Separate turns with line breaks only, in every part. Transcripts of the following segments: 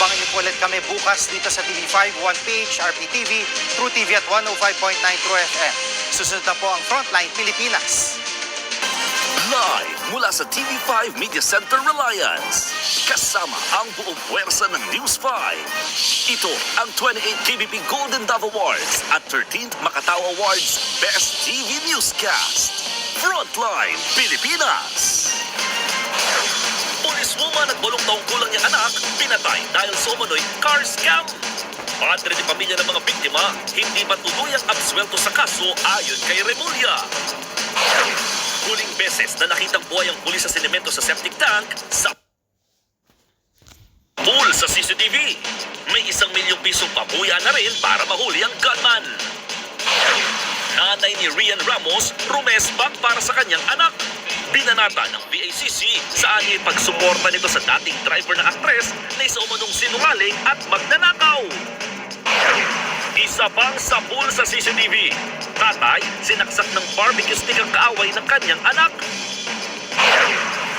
Abangan niyo po ulit kami bukas dito sa TV5, 1PH, RPTV, True TV at 105.9 True FM. Susunod na po ang Frontline Pilipinas.
Live mula sa TV5 Media Center Reliance. Kasama ang buong puwersa ng News 5. Ito ang 28th KBP Golden Dove Awards at 13th Macatao Awards Best TV Newscast. Frontline Pilipinas. Puliswoman at 8 taong kulang niyang anak pinatay dahil sa umano'y car scam. Padre de pamilya ng mga biktima hindi pa tuluyang absuelto sa kaso ayon kay Remulla. Huling beses na nakitang buhay ang pulis sa sinemento sa septic tank sa pool sa CCTV. May 1 milyong pisong pabuya na rin para mahuli ang gunman. Nanay ni Rian Ramos, rumesbak para sa kanyang anak. Binanata ng PACC sa anyay pagsuporta nito sa dating driver na aktres na isa umanong sinungaling at magnanakaw. Isa pang sapul sa CCTV. Tatay, sinaksak ng barbecue stick ang kaaway ng kanyang anak.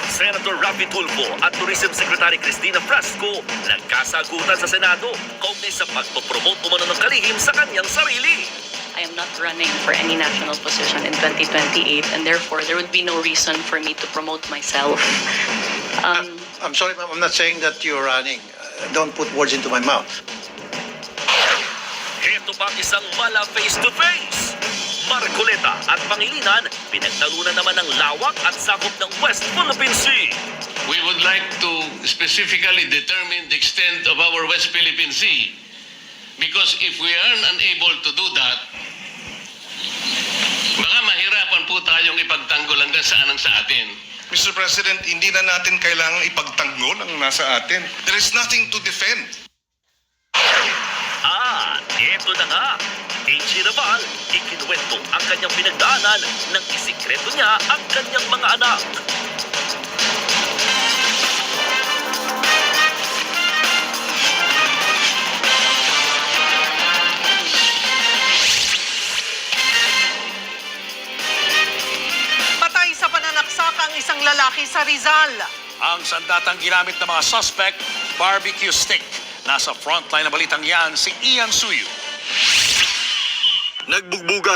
Senator Rafi Tulfo at Tourism Secretary Cristina Frasco nagkasagutan sa Senado kaugnay sa pagpopromote umano ng kalihim sa kanyang sarili.
I am not running for any national position in 2028 and therefore there would be no reason for me to promote myself.
I'm sorry, ma'am. I'm not saying that you're running. Don't put words into my mouth.
Ito pa isang mala face-to-face. Marcoleta at Pangilinan pinagtalunan naman ng lawak at sakop ng West Philippine Sea.
We would like to specifically determine the extent of our West Philippine Sea. Because if we are unable to do that, baka mahirapan po tayong ipagtanggol hanggang saan ang sa atin.
Mr. President, hindi na natin kailangang ipagtanggol ang nasa atin. There is nothing to defend.
Ito na nga. AG Naval, ikinuwento ang kanyang pinagdaanan nang isikreto niya ang kanyang mga anak.
Patay sa pananaksak ang isang lalaki sa Rizal.
Ang sandatang ginamit ng mga suspect, barbecue stick. Nasa frontline na balitang yan si Ian Suyu.
Nagbugbugan